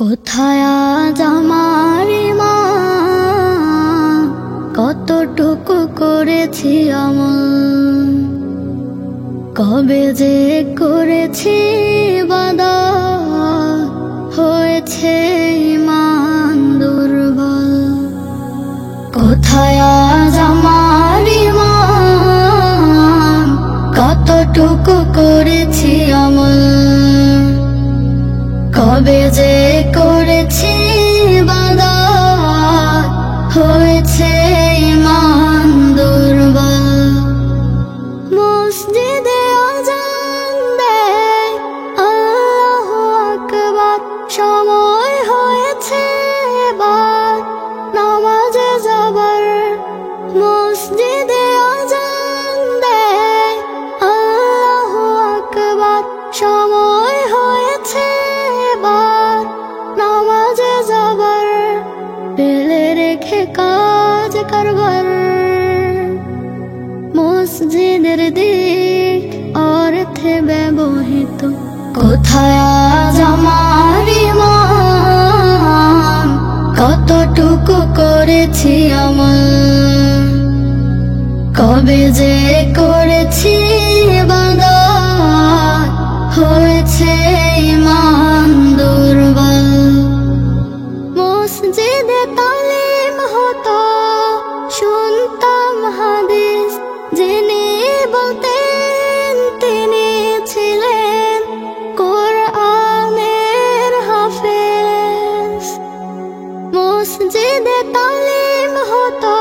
কোথায় আজ আমার মা, কতটুকু করেছি আমল, কবে যে করেছি বাদা, হয়েছে ইমান দুর্বল। কোথায় আজ আমার মা, কতটুকু করেছি আমল, কবে যে করেছি বাদা, হয়েছে ইমান দুর্বল। মসজিদে আযান দেয় আল্লাহু আকবার, সময় হয়েছে এবার নামাজে যাবার। মসজিদে আযান দেয় আল্লাহু আকবার, সময় হয়েছে এবার নামাজে যাবার। ফেলে রেখে কাজ কারবার, মসজিদের দিক অর্থে ব্যবহৃত। কোথায় আজ আমার ইমান, কতটুকু করেছি আমল, কবে যে করেছি বাদা, হয়েছে ইমান দুর্বল। মসজিদে তালিম হতো, শুনতাম হাদিস, যিনি বলতেন তিনি ছিলেন কোরআনের হাফেজ। মসজিদে তালিম হতো,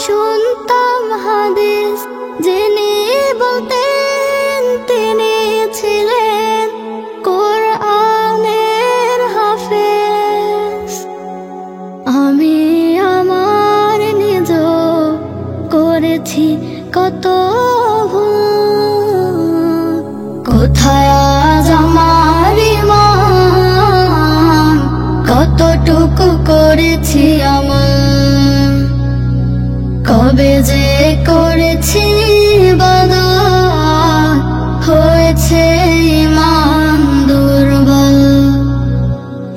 শুনতাম হাদিস, যিনি বলতেন তিনি ছিলেন কোরআনের হাফেজ। আমি আমার নিজ করেছি কত ভুল, কোথায় আজ আমার ইমান, কতটুকু করেছি আমল, কবে যে করেছি বাদা, হয়েছে ইমান দুর্বল।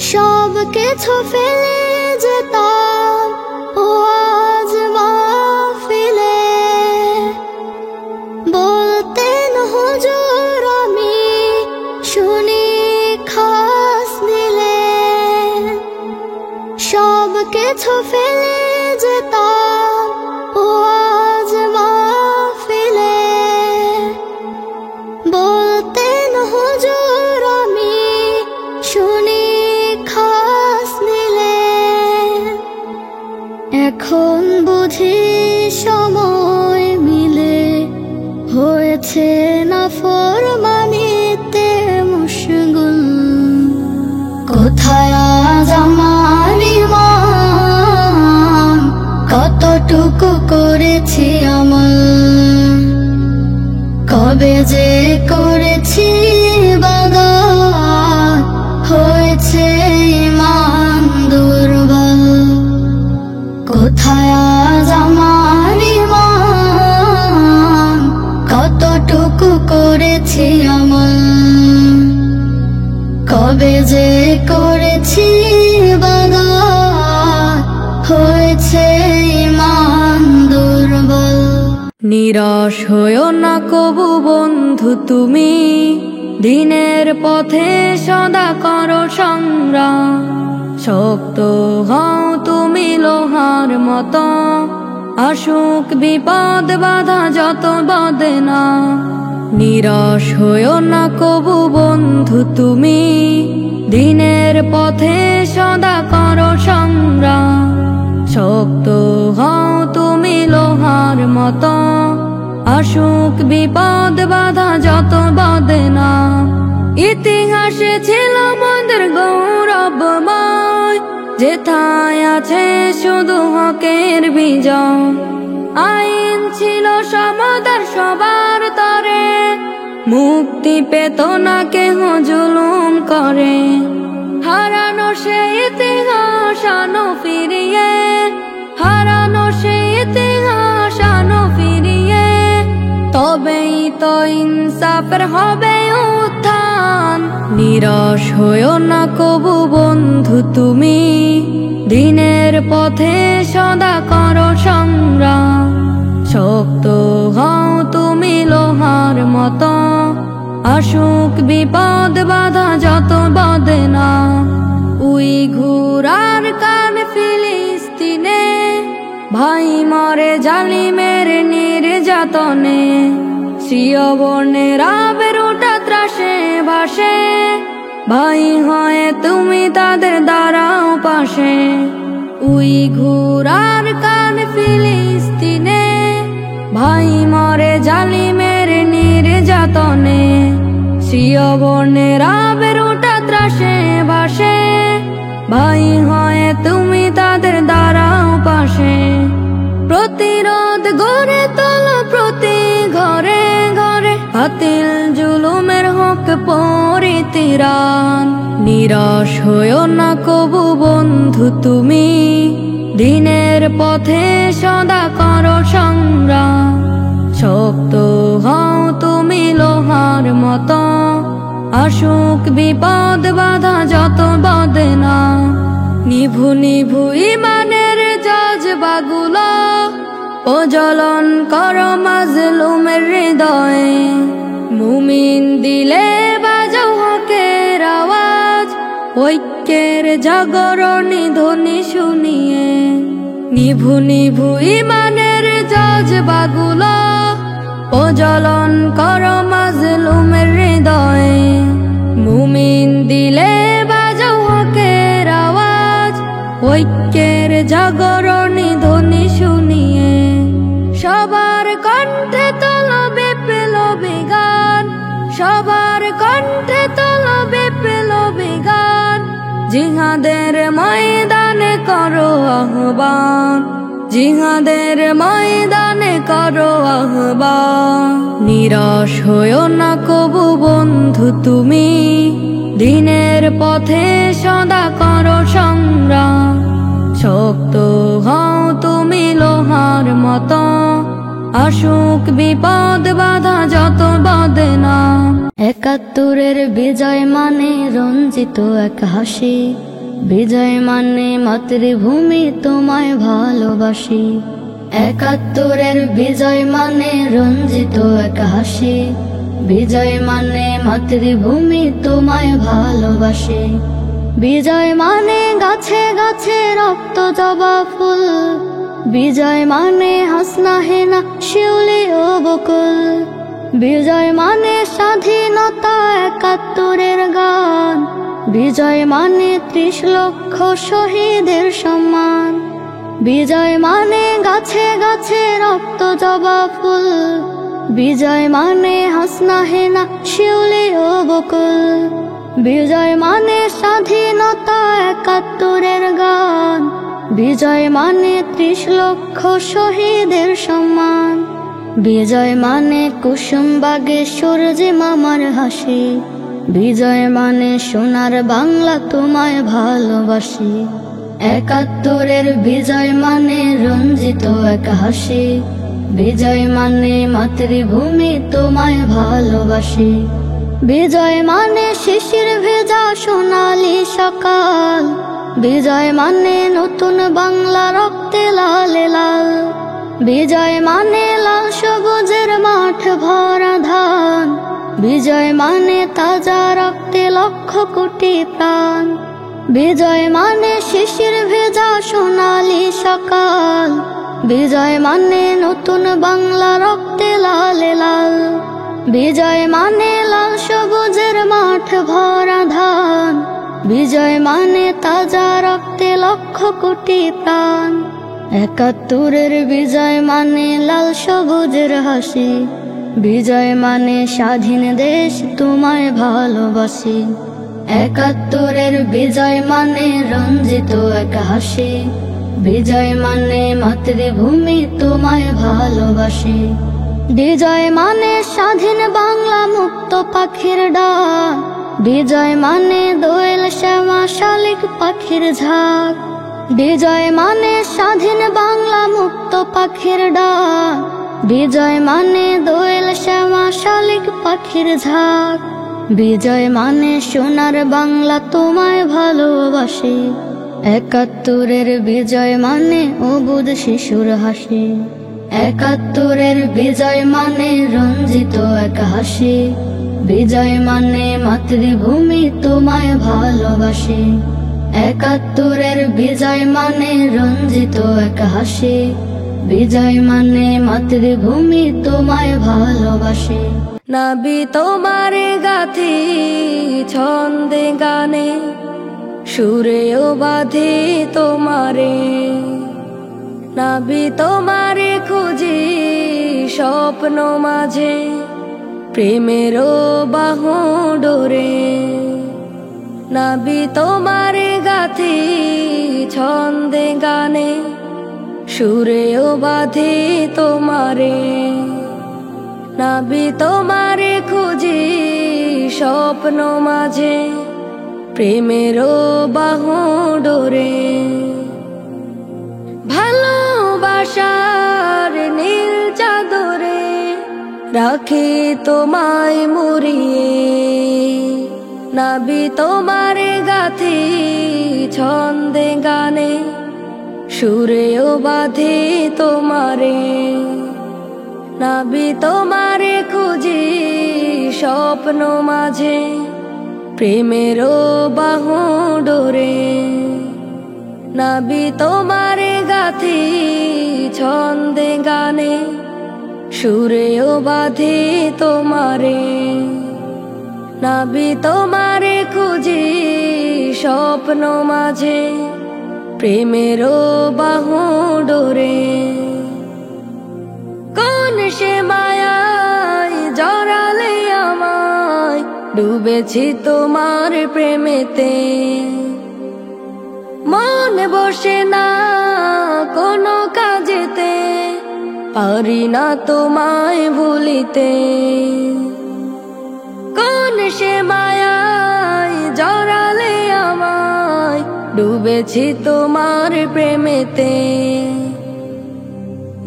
সব কিছু ফেলে যেতাম ওয়াজ মাহফিলে, বলতেন হুজুর আমি শুনি খাস দিলে। সব কিছু ফেলে যেতাম ওয়াজ মাহফিলে, বলতেন হুজুর আমি শুনি খাস দিলে। এখন বুঝি সময় মিলে হয়েছে নাফরমানিতে মশগুল। কোথায় আজ আমার ইমান, কতটুকু করেছি আমল, কবে যে করেছি বাদা, হয়েছে ইমান দুর্বল। কোথায় আজ আমার ইমান, কতটুকু করেছি আমল, কবে যে করেছি বাদা, হয়েছে ইমান দুর্বল। নিরাশ হয়ো না কবু বন্ধু তুমি, দিনের পথে সদা করো সংগ্রাম। শক্ত হও তুমি লোহার মতো, আসুক বিপদ বাধা যত বদনা। নিরাশ হয়ো না কবু বন্ধু তুমি, দিনের পথে সদা করো সংগ্রাম। শক্ত হও তুমি লোহার মতো, আসুক বিপদ বাধা যত বদনা। ইতিহাসে ছিল আমাদের গৌরবময়, যেথায় আছে শুধু হকের বিজয়। আইন ছিল সমাদর সবার তরে, মুক্তি পেত না কেহ জুলুম করে। হারানো সে ইতিহাস আনো ফিরিয়ে, হারানো সে ইতিহাস আনো ফিরিয়ে, তবেই তো ইনসাফের হবে উত্থান। নিরাশ হয়ো না কবু বন্ধু তুমি, দিনের পথে সদা করো সংগ্রাম। শক্ত হও তুমি লোহার মতো, আসুক বিপদ বাধা যত বদনা। উইঘুর কান ফিলিস্তিনে, ভাই মরে জালিমের নির্যাতনে। সিয়বনেরা বেরোটা ত্রাসে ভাসে, ভাই হয়ে তুমি তাদের দাঁড়াও পাশে। উইঘুর কান ফিলিস্তিনে, ভাই মরে জালিমের নির্যাতনে। সিয়বনেরা বেরোটা ত্রাসে ভাসে, ভাই হয়ে তুমি তাদের দাঁড়াও পাশে। প্রতিরোধ গড়ে তোলো প্রতি ঘরে ঘরে, বাতিল জুলুমের হক পরিত্রাণ। নিরাশ হইও না কবু বন্ধু তুমি, দিনের পথে সদা করো সংগ্রাম। শক্ত হও তুমি লোহার মতো, আসুক বিপদ বাধা যত বদনা। নিভু নিভু ইমানের জজবাগুলো, প্রজ্বলন করো মাজলুমের হৃদয়ে। মুমিন দিলে বাজাও হকের আওয়াজ, ঐক্যের জাগরণী ধ্বনি শুনিয়ে। নিভু নিভু ইমানের জজবাগুলো, প্রজ্বলন করো মাজলুমের হৃদয়ে। মুমিন দিলে বাজাও হকের আওয়াজ, ঐক্যের জাগরণী ধ্বনি শুনিয়ে। সবার কণ্ঠে তোলো বিপ্লবী গান, সবার কণ্ঠে তোলো বিপ্লবী গান। জিহাদের ময়দানে করো আহ্বান, জিহাদের ময়দানে করো আহ্বান। নিরাশ হইও না কবু বন্ধু তুমি, দিনের পথে সদা করো সংগ্রাম। শক্ত হও তুমি লোহার মতো, আসুক বিপদ বাধা যত বদনা। ৭১-এর বিজয় মানে রঞ্জিত এক হাসি, বিজয় মানে মাতৃভূমি তোমায় ভালোবাসি। ৭১-এর বিজয় মানে রঞ্জিত এক হাসি, বিজয় মানে মাতৃভূমি তোমায় ভালোবাসি। বিজয় মানে গাছে গাছে রক্ত জবা ফুল, বিজয় মানে হাসনা হেনা শিউলি ও বকুল। বিজয় মানে স্বাধীনতা ৭১-এর গান, বিজয় মানে ৩০ লক্ষ শহীদের সম্মান। বিজয় মানে গাছে গাছে রক্ত জবা ফুল, বিজয় মানে হাসনা হেনা শিউলি ও বকুল। বিজয় মানে স্বাধীনতা ৭১-এর গান, বিজয় মানে ৩০ লক্ষ শহীদের সম্মান। বিজয় মানে কুসুমবাগে সূর্যি মামার হাসি, বিজয় মানে সোনার বাংলা তোমায় ভালোবাসি। ৭১-এর বিজয় মানে রঞ্জিত এক হাসি, বিজয় মানে মাতৃভূমি তোমায় ভালোবাসি। বিজয় মানে শিশির ভেজা সোনালি সকাল, বিজয় মানে নতুন বাংলা রক্তে লালে লাল। বিজয় মানে লাল সবুজের মাঠ ভরা ধান, বিজয় মানে তাজা রক্তে লক্ষ কোটি প্রাণ। বিজয় মানে শিশির ভেজা সোনালি সকাল, বিজয় মানে নতুন বাংলা রক্তে লালে লাল। বিজয় মানে লাল সবুজের মাঠ ভরা ধান, বিজয় মানে তাজা রক্তে লক্ষ কোটি প্রাণ। ৭১-এর বিজয় মানে লাল সবুজের হাসি, বিজয় মানে স্বাধীন দেশ তোমায় ভালোবাসি। ৭১-এর বিজয় মানে রঞ্জিত এক হাসি, বিজয় মানে মাতৃভূমি তোমায় ভালোবাসি। বিজয় মানে স্বাধীন বাংলা মুক্ত পাখির ডাক, বিজয় মানে দোয়েল শ্যামা শালিক পাখির ঝাঁক। বিজয় মানে স্বাধীন বাংলা মুক্ত পাখির ডাক, বিজয় মানে দোয়েল শ্যামা শালিক পাখির ঝাঁক। বিজয় মানে সোনার বাংলা তোমায় ভালোবাসে, ৭১-এর বিজয় মানে অবুঝ শিশুর হাসি, ৭১-এর বিজয় মানে রঞ্জিত এক হাসি, বিজয় মানে মাতৃভূমি তোমায় ভালোবাসে, ৭১-এর বিজয় মানে রঞ্জিত এক হাসি, বিজয় মানে মাতৃভূমি তোমায় ভালোবাসে। নাবি তোমারে গাথি ছন্দে গানে, সুরেও বাঁধি তোমারে, নাবি তোমারে খুঁজি স্বপ্ন মাঝে, প্রেমেরও বাহু ডোরে, নাবি তোমারে গাথি ছন্দে গানে, সুরেও বাঁধি তোমারে, নাবি তোমারে খুঁজি স্বপ্ন মাঝে, প্রেমেরও বাহু ডোরে। ভালোবাসার নীল চাদরে রাখি তোমায় মুড়িয়ে, নাবি তোমারে গাথি ছন্দে গানে, সুরেও বাঁধি তোমারে, নাবি তোমারে খুঁজি স্বপ্ন মাঝে, প্রেমেরও বাহু ডোরে, নাবি তোমারে গাথি ছন্দে গানে, সুরেও বাঁধি তোমারে, নাবি তোমারে খুঁজি স্বপ্ন মাঝে, প্রেমেরও বাহু ডোরে। কোন সে মায়ায় জড়ালে আমায়, ডুবেছি তোমার প্রেমেতে, মন বসে না কোনো কাজেতে, পারি না তোমায় ভুলিতে। কোন সে মায়ায় জড়ালে আমায়, ডুবেছি তোমার প্রেমেতে,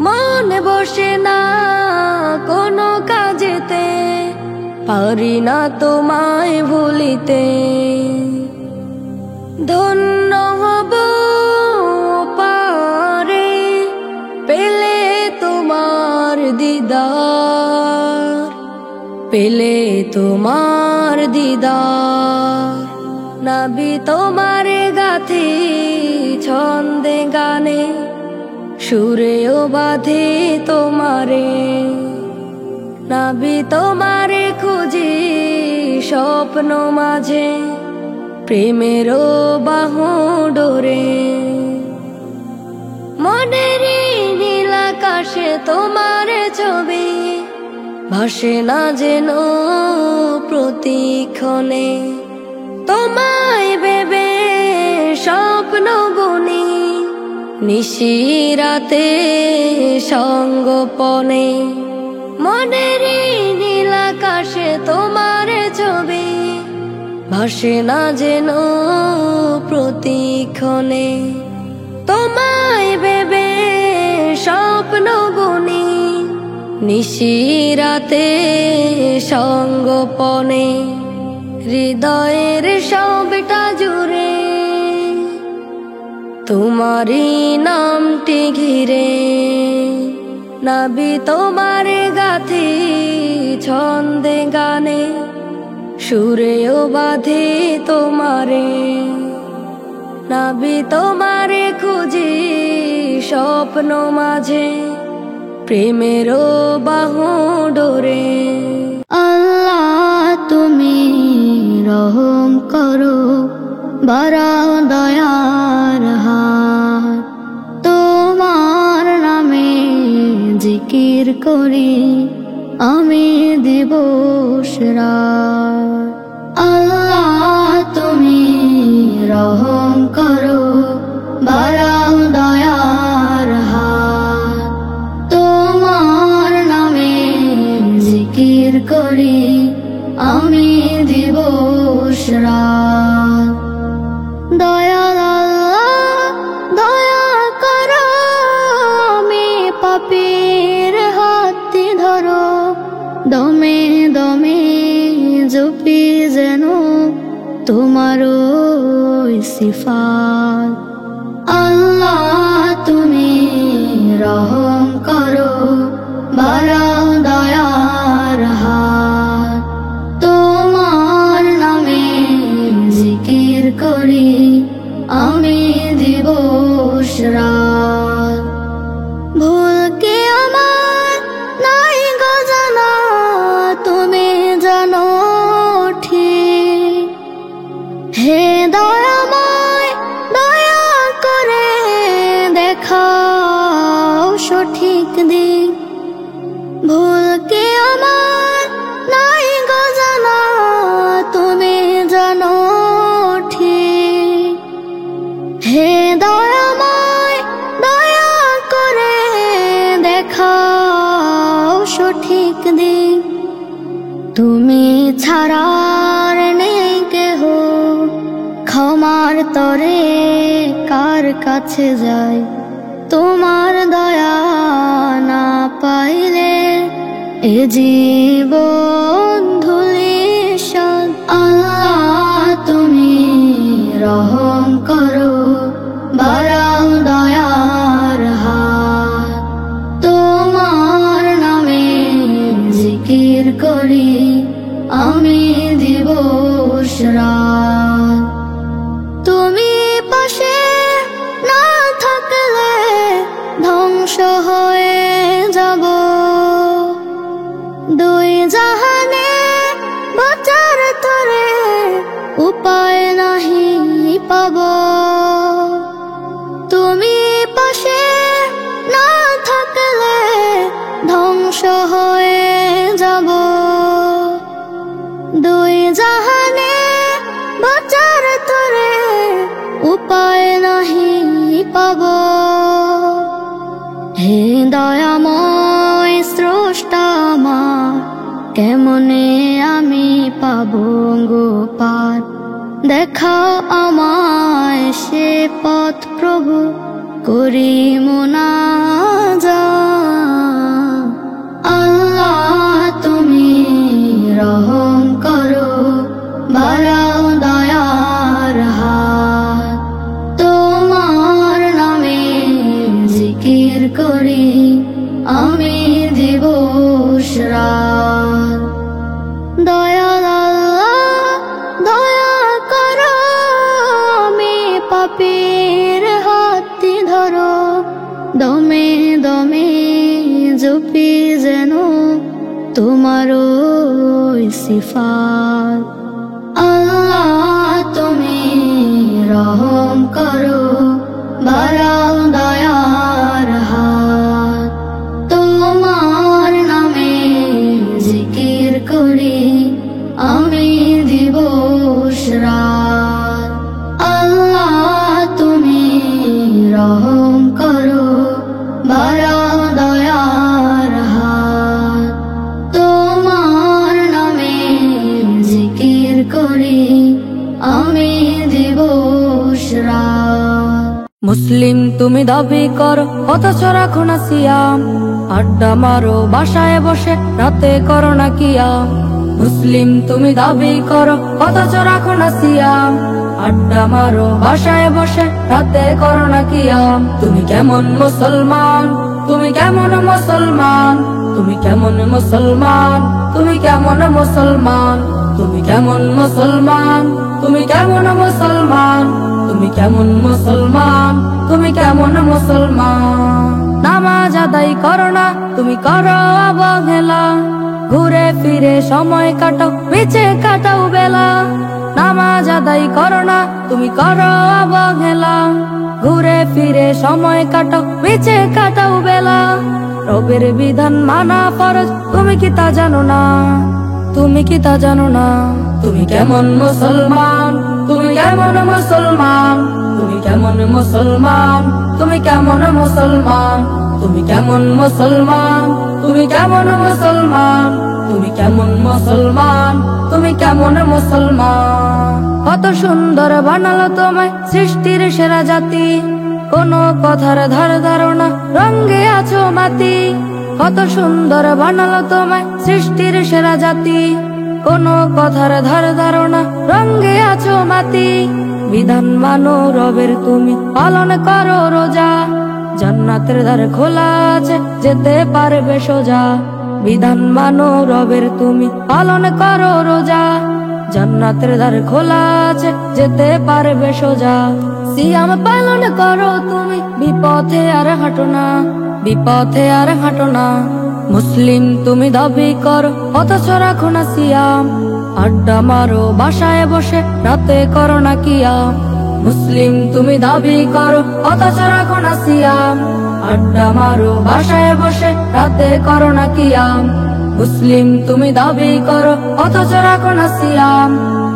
মন বসে না কোনো কাজেতে, পারি না তোমায় ভুলিতে। ধন্য হব পারে পেলে তোমার দিদার, পেলে তোমার দিদার, নাবি তোমারে গাথি ছন্দে গানে, সুরেও বাঁধি তোমারে, নাবি তোমারে খুঁজি স্বপ্ন মাঝে, প্রেমেরও বাহু ডোরে। মনের নীল আকাশে তোমার ছবি ভাসে না যেন প্রতিক্ষণে, তোমায় ভেবে স্বপ্ন বুনি নিশিরাতে সঙ্গোপনে। মনের নীল আকাশে তোমার ছবি ভাসে না যেন প্রতিক্ষণে, তোমায় ভেবে স্বপ্ন বুনি নিশিরাতে সঙ্গোপনে। হৃদয়ের সবটা জুড়ে তোমারই নামটি ঘিরে, নাবি তোমারে গাথি ছন্দে গানে, সুরেও বাঁধি তোমারে, নাবি তোমারে খুঁজি স্বপ্ন মাঝে, প্রেমেরও বাহু ডোরে। আল্লাহ তুমি রহম করো, বাড়াও দয়ার হাত, তোমার নামে জিকির করি আমি দিবস রাত। আল্লাহ তুমি রহম করো, বাড়াও দয়ার হাত, তোমার নামে জিকির করি আমি দিবস রাত। দয়াল আল্লাহ দয়া করো, আমি পাপীর হাতটি ধরো, দমে দমে জপ জপি যেন তোমার ওই সিফাত। আল্লাহ তুমি রহম করো, বাড়াও দয়ার হাত। তোমার নামে জিকির করি আমি দিবস রাত। ভুল কি আমার নাই গো জানা, তুমি জানো ঠিক। হে দয়াময় দয়া করে দেখাও সঠিক দিক। ভুল কি আমার নাই গো জানা, তুমি জানো ঠিক। হে দয়াময় দয়া করে দেখাও সঠিক দিক। তুমি ছাড়ার নেই কেহ, ক্ষমার তরে কার কাছে যায়। তোমার দয়া না পাইলে এ জীবন ধূলিসাৎ। আল্লাহ তুমি রহম করো, বাড়াও দয়ার হাত। তোমার নামে জিকির করি আমি দিবস রাত। তুমি পাশে না থাকলে ধ্বংস হয়ে যাব, দুই জাহানে বাঁচার তরে উপায় নাহি পাব। তুমি পাশে না থাকলে ধ্বংস হয়ে যাব, দুই জাহানে বাঁচার তরে উপায় নাহি পাব। হে দয়াময় স্রষ্টা আমার, কেমনে আমি পাবো গো পার। দেখাও আমায় সে পথ প্রভু, করি মুনাজাত। আল্লাহ তুমি রহম করো, বাড়াও দয়ার হাত। তোমার নামে জিকির করি আমি দিবস রাত। দয়াল আল্লাহ দয়া করো, আমি পাপীর হাতটি ধরো। দমে দমে জপি যেন তোমার ওই সিফাত। আল্লাহ তুমি রহম করো, বাড়াও দয়ার হাত। তোমার নামে জিকির করি আমি দিবস রাত। আল্লাহ তুমি রহম করো, বাড়াও দয়ার হাত। তোমার নামে জিকির করি আমি দিবস রাত। মুসলিম তুমি দাবি করো অথচ রাখো না সিয়াম, আড্ডা মারো বাসায় বসে রাতে করো না কিয়াম। মুসলিম তুমি দাবি করো অথচ রাখো না সিয়াম, আড্ডা মারো বাসায় বসে রাতে করো না কিয়াম। তুমি কেমন মুসলমান, তুমি কেমন মুসলমান, তুমি কেমন মুসলমান, তুমি কেমন মুসলমান, তুমি কেমন মুসলমান, তুমি কেমন মুসলমান, তুমি কেমন মুসলমান, তুমি কেমন মুসলমান। নামাজ আদায় করো না তুমি করো অবহেলা, ঘুরে ফিরে সময় কাটাও বেঁচে কাটাও বেলা। নামাজ আদায় করো না তুমি করো অবহেলা, ঘুরে ফিরে সময় কাটাও বেঁচে কাটাও বেলা। রবের বিধান মানা ফরজ তুমি কি তা জানো না, তুমি কি তা জানো না। তুমি কেমন মুসলমান, তুমি কেমন মুসলমান, তুমি কেমন মুসলমান, তুমি কেমন মুসলমান, তুমি কেমন মুসলমান, তুমি কেমন মুসলমান, তুমি কেমন মুসলমান, তুমি কেমন মুসলমান। কত সুন্দর বানালো তোমায় সৃষ্টির সেরা জাতি, কোন কথার ধার ধারণা রঙে আছো মাতি। কত সুন্দর বানালো তোমায় সৃষ্টির সেরা জাতি, কোনো কথার ধার ধারণা রঙে আছো মাতি। বিধান মানো রবের তুমি পালন করো রোজা, জান্নাতের দ্বার খোলা আছে যেতে পারবে সোজা। বিধান মানো রবের তুমি পালন করো রোজা, জান্নাতের দ্বার খোলা আছে যেতে পারবে সোজা। সিয়াম পালন করো তুমি বিপথে আর হাঁটো না, বিপথে আর হাঁটো না। মুসলিম তুমি দাবি করো অথচ রাখো না সিয়াম, আড্ডা মারো বাসায় বসে রাতে করো না কিয়াম। মুসলিম তুমি দাবি করো অথচ রাখো না সিয়াম, আড্ডা মারো বাসায় বসে রাতে করো না কিয়াম। মুসলিম তুমি দাবি করো অথচ রাখো না সিয়াম,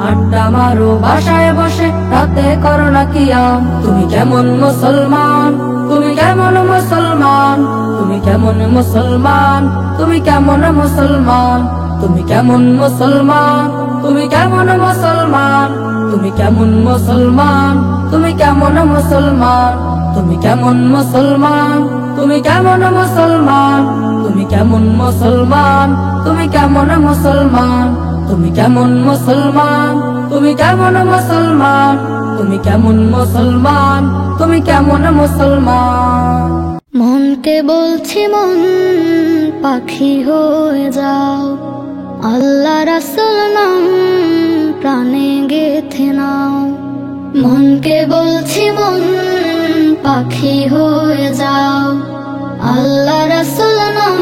আড্ডা মারো বাসায় বসে রাতে করো না কিয়াম। তুমি কেমন মুসলমান, তুমি কেমন মুসলমান, তুমি কেমন মুসলমান, তুমি কেমন মুসলমান, তুমি কেমন মুসলমান, তুমি কেমন মুসলমান, তুমি কেমন মুসলমান, তুমি কেমন মুসলমান, তুমি কেমন মুসলমান, তুমি কেমন মুসলমান, তুমি কেমন মুসলমান, তুমি কেমন মুসলমান, তুমি কেমন মুসলমান, তুমি কেমন মুসলমান, তুমি কেমন মুসলমান, তুমি কেমন মুসলমান। মনকে বলছি মন পাখি হয়ে যাও, আল্লাহ রাসূল নাম প্রাণে গেথে নাও। মনকে বলছি মন পাখি হয়ে যাও, আল্লাহ রাসূল নাম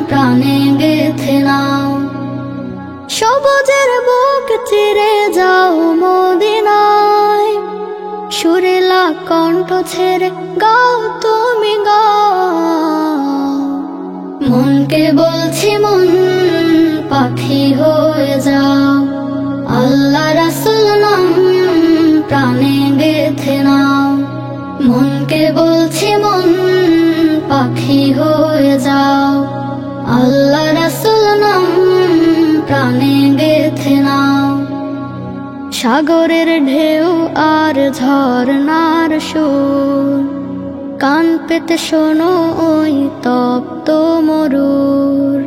প্রাণে গেথে নাও। সবুজের বুক চিরে যাও মদিনায়, সুরেলা কণ্ঠ ছেড়ে গাও তুমি গাও। মনকে বলছি মন পাখি হয়ে যাও, আল্লাহ রাসূল নাম প্রাণে গেথে নাও। মনকে বলছি মন পাখি হয়ে যাও, আল্লাহ রাসূল নাম প্রাণে গেথে নাও। সাগরের ঢেউ আর ঝর্ণার সুর, কান পেতে শোনো ওই তপ্ত মরুর।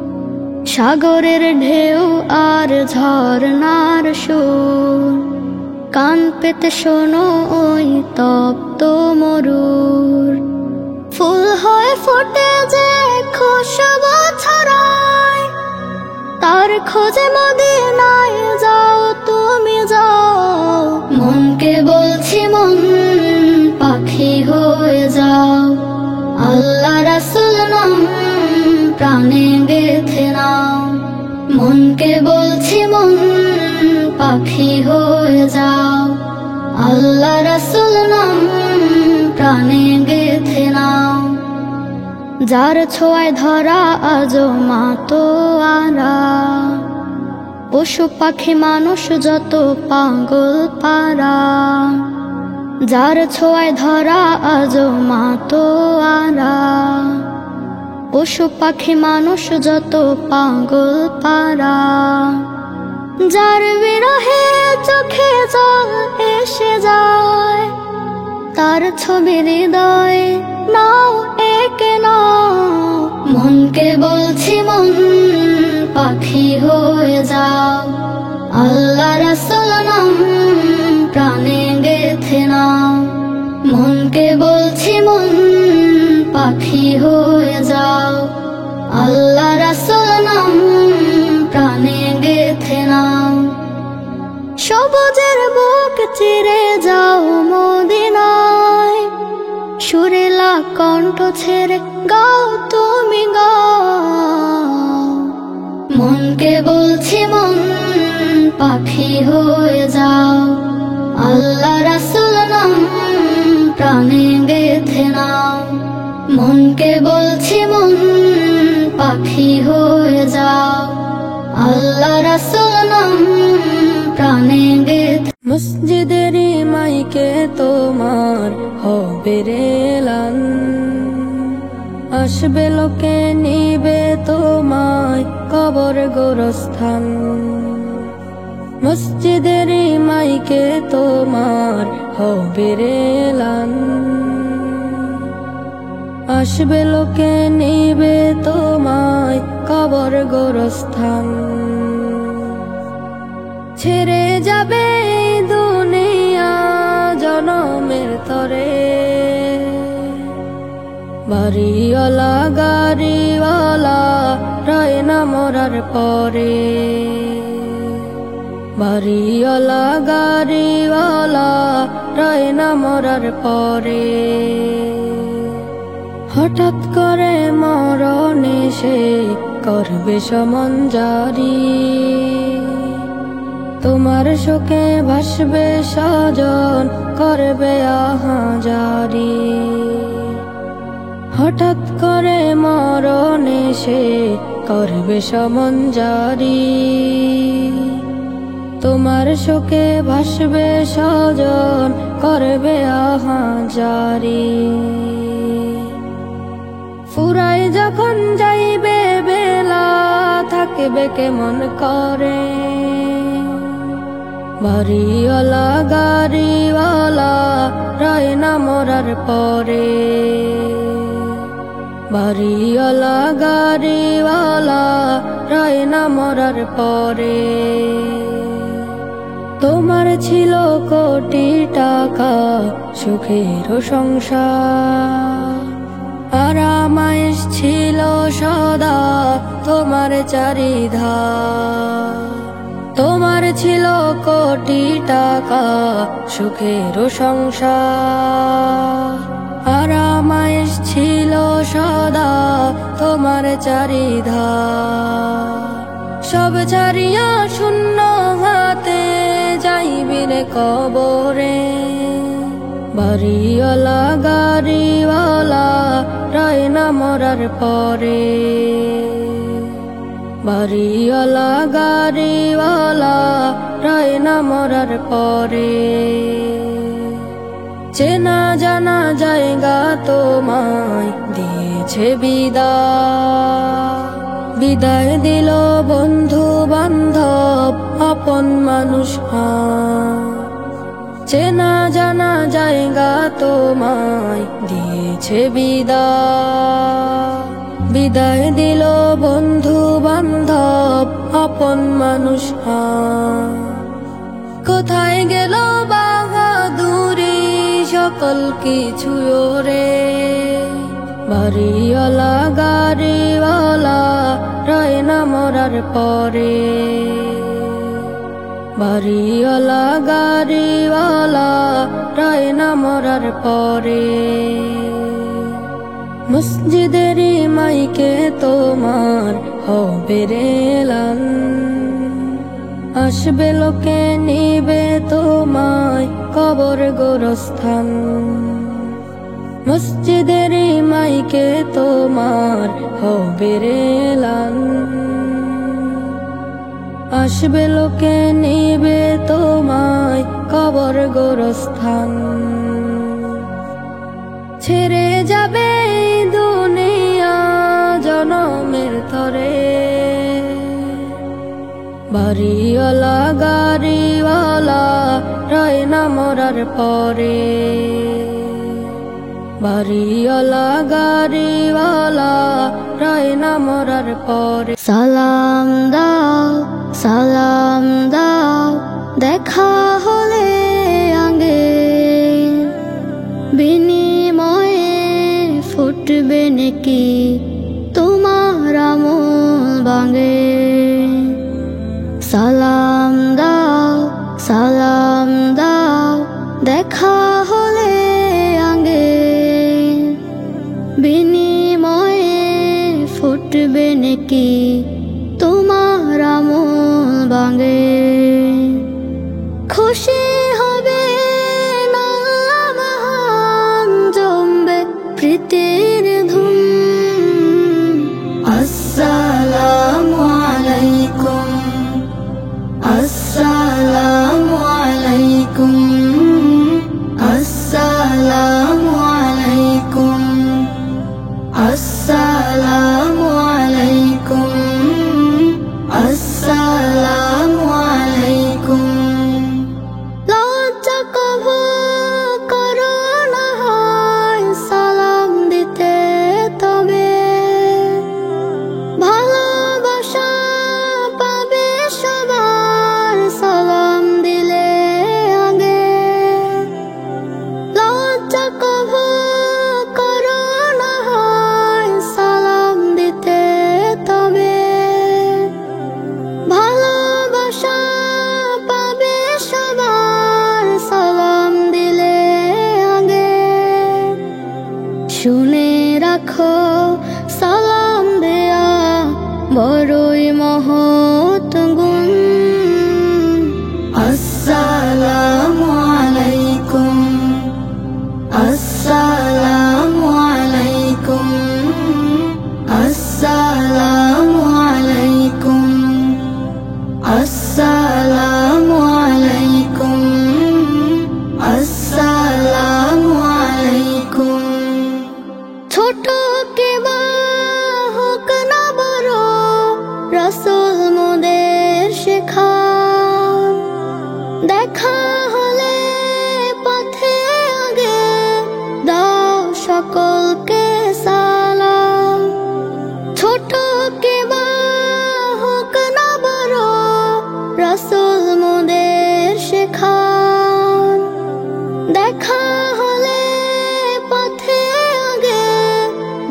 সাগরের ঢেউ আর ঝর্ণার সুর, কান পেতে শোনো ওই তপ্ত মরুর। ফুল হয়ে ফুটে যে খুশবু ছড়ায়, তার খোঁজে মদিনায় যাও তুমি যাও। মনকে বলছি মন পাখি হয়ে যাও, আল্লাহ রাসূল নাম প্রাণে গেথে নাও। মনকে বলছি মন পাখি হয়ে যাও, আল্লাহ রাসূল নাম প্রাণে গেথে নাও। যার ছোঁয়ায় ধরা আজো মাতোয়ারা, পশু পাখি মানুষ যত পাগল পারা। যার ছোঁয়ায় ধরা আজো মাতোয়ারা, পশু পাখি মানুষ যত পাগল পারা। যার বিরহে চোখে জল এসে যায়, তার ছবি হৃদয়ে নাও একে নাও। মনকে বলছি মন পাখি হয়ে যাও, আল্লাহ রাসূল নাম প্রাণে গেথে নাও। মনকে বলছি মন পাখি হয়ে যাও, আল্লাহ রাসূল নাম প্রাণে গেথে নাও। সবুজের বুক চিরে যাও মদিনায়, সুরেলা কণ্ঠ ছেড়ে গাও তুমি গাও। মনকে বলছি মন পাখি হয়ে যাও, আল্লাহ রাসূল নাম প্রাণে গেথে নাও। মনকে বলছি মন পাখি হয়ে যাও, আল্লাহ রাসূল নাম প্রাণে গেথে। মসজিদের মাইকে তোমার হবে রে এলান, আসবে লোকে নিবে তোমায় কবর গোরস্থান। মসজিদের মাইকে তোমার হবে রে এলান, আসবে লোকে নিবে তোমায় কবর গোরস্থান। ছেড়ে যাবে এই দুনিয়া জনমের তরে। বাড়িওয়ালা গাড়িওয়ালা রয় না মরার পরে। বাড়িওয়ালা গাড়িওয়ালা রয় না মরার পরে। হঠাৎ করে মরণ এসে করবে সমন জারি। তোমার শোকে ভাসবে স্বজন, করবে আহাজারি। হঠাৎ করে মরণ এসে করবে সমন জারি। তোমার শোকে ভাসবে স্বজন, করবে আহাজারি। ফুরাই যখন যাইবে বেলা, থাকবে কেমন করে। বাড়িওয়ালা গাড়িওয়ালা রয় না মরার পরে। বাড়িওয়ালা গাড়িওয়ালা রয় না মরার পরে। তোমার ছিল কোটি টাকা, সুখের সংসার, আরামায়েশ ছিল সদা তোমার চারিধার। তোমার ছিল কোটি টাকা, সুখের সংসার, আরামায়েশ ছিল সদা তোমার চারিধার। সব ছাড়িয়া শূন্য হাতে যাইবিরে কবরে। বাড়িওয়ালা গাড়িওয়ালা রয় না মরার পরে। বাড়িওয়ালা গাড়িওয়ালা রয় না মরার পরে। চেনা জানা জায়গা তোমায় দিয়েছে বিদায়। বিদায় দিল বন্ধু বান্ধব আপন মানুষ। চেনা জানা জায়গা তোমায় দিয়েছে বিদায়। বিদায় দিল বন্ধু বান্ধব আপন মানুষ। কোথায় গেল বাহাদুরি সকল কিছু ওরে। বাড়িওয়ালা গাড়িওয়ালা রয় না মরার পরে। বাড়িওয়ালা গাড়িওয়ালা রয় না মরার পরে। মসজিদের মাইকে তোমার হবে রে এলান। আসবে লোকে নিবে তোমায় কবর গোরস্থান। মসজিদের মাইকে তোমার হবে রে এলান। আসবে লোকে নিবে তোমায় কবর গোরস্থান। ছেড়ে যাবে এই দুনিয়া জনমের তরে। বাড়িওয়ালা গাড়িওয়ালা রয় না মরার পরে। বাড়িওয়ালা গাড়িওয়ালা রয় না মরার পরে। সালাম দাও সালাম দাও, দেখা হলে আগে বিনিময়ে ফুটবে নাকি তোমার আমল ভাঙে। সালাম দাও সালাম দাও, দেখা হলে আগে বিনিময়ে ফুটবে নাকি তোমার আমল ভাঙে। খুশি হবে না মহান, জমবে প্রীতির ধুম। আসসালামু আলাইকুম দেখা হলে পথে আগে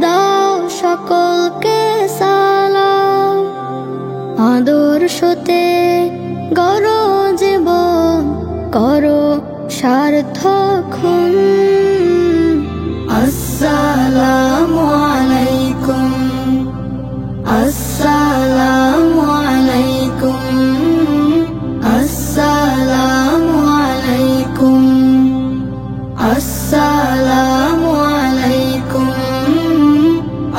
দাও সকলকে সালাম। আদর্শতে গড়ো জীবন, করো সার্থক খুন। আসসালামু আলাইকুম, আসসালামু আলাইকুম, আসসালামু আলাইকুম, আসসালামু আলাইকুম,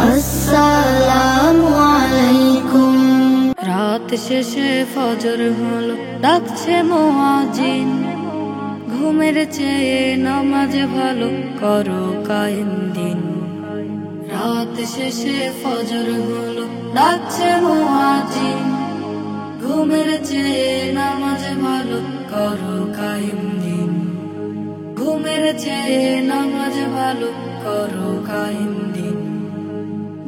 আসসালামু আলাইকুম। রাত শেষে ফজর হলো, ডাকছে মুয়াজ্জিন। ঘুমের চেয়ে নামাজ ভালো, করো কায়েম দিন। রাত শেষে ফজর হলো, ডাকছে মুয়াজ্জিন। ঘুমের চেয়ে নামাজ ভালো, করো কায়েম দিন। ঘুমের চেয়ে নামাজ ভালো, করো কায়েম দিন।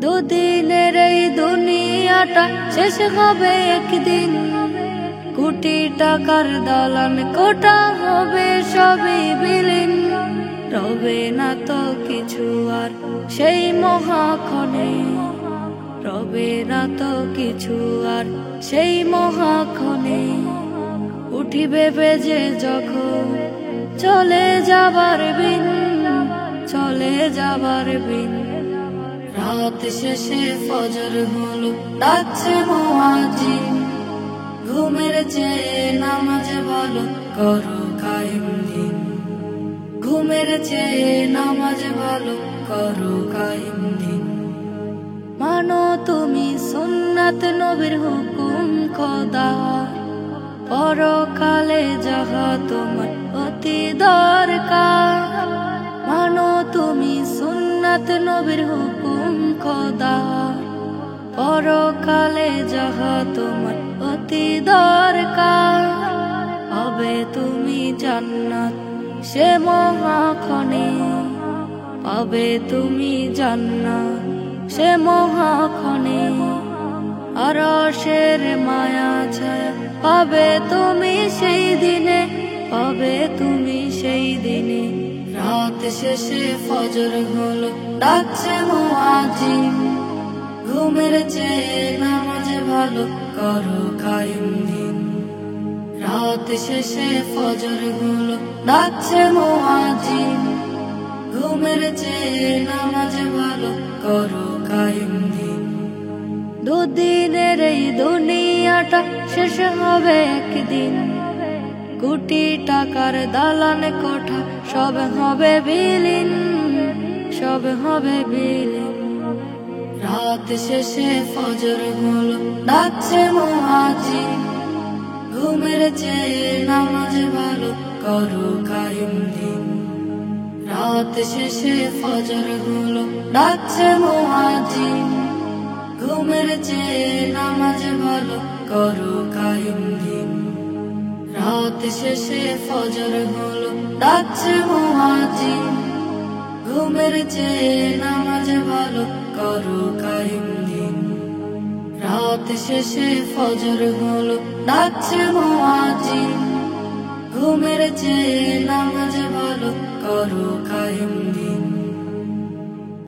দুদিনের এই দুনিয়াটা শেষ হবে একদিন। কোটি টাকার দালান কোটা হবে সবই বিলীন। রবে না তো কিছু আর সেই মহাক্ষণে, রবে না তো কিছু আর সেই মহাক্ষণে। উঠিবে বেজে যখন চলে যাবার বিন, চলে যাবার বিন। রাত শেষে ফজর হলো, ডাকছে মুয়াজ্জিন। ঘুমের চেয়ে নামাজ ভালো, করো কায়েম দিন। ঘুমের চেয়ে নামাজ ভালো, করো কায়েম দিন। মানো তুমি সুন্নাত নবীর হুকুম খোদা, পরকালে যাহা তোমার অতি দরকার। মানো তুমি সুন্নাত নবীর হুকুম খোদা, পরকালে যাহা তোমার অতি দরকার। হবে তুমি জান্নাত সে মহাক্ষণে, পাবে তুমি জান্নাত সে মহাক্ষণে। আরশের মায়া ছায়া পাবে তুমি সেই দিনে, পাবে তুমি সেই দিনে। রাত শেষে ফজর হলো, ডাকছে মুয়াজ্জিন। ঘুমের চেয়ে নামাজ ভালো, করো কায়েম দিন। রাত শেষে ফজর হলো, ডাকছে মুয়াজ্জিন। ঘুমের চেয়ে নামাজ ভালো, করো কায়েম দিন। দুদিনের এই দুনিয়াটা শেষ হবে একদিন। কোটি টাকার দালান কোঠা সব হবে বিলীন, সব হবে বিলীন। রাত শেষে ফজর হলো, ডাকছে মুয়াজ্জিন। ঘুমের চেয়ে নামাজ ভালো, করো কায়েম দিন। রাত শেষে ফজর হলো, ডাকছে মুয়াজ্জিন। ঘুমের চেয়ে নামাজ ভালো, করো কায়েম দিন। রাত শেষে ফজর হলো, ডাকছে মুয়াজ্জিন। ঘুমের চেয়ে নামাজ ভালো, করো কায়েম দিন। রাত শেষে ফজর হলো, ডাকছে মুয়াজ্জিন। ঘুমের চেয়ে নামাজ ভালো, করো কায়েম দিন।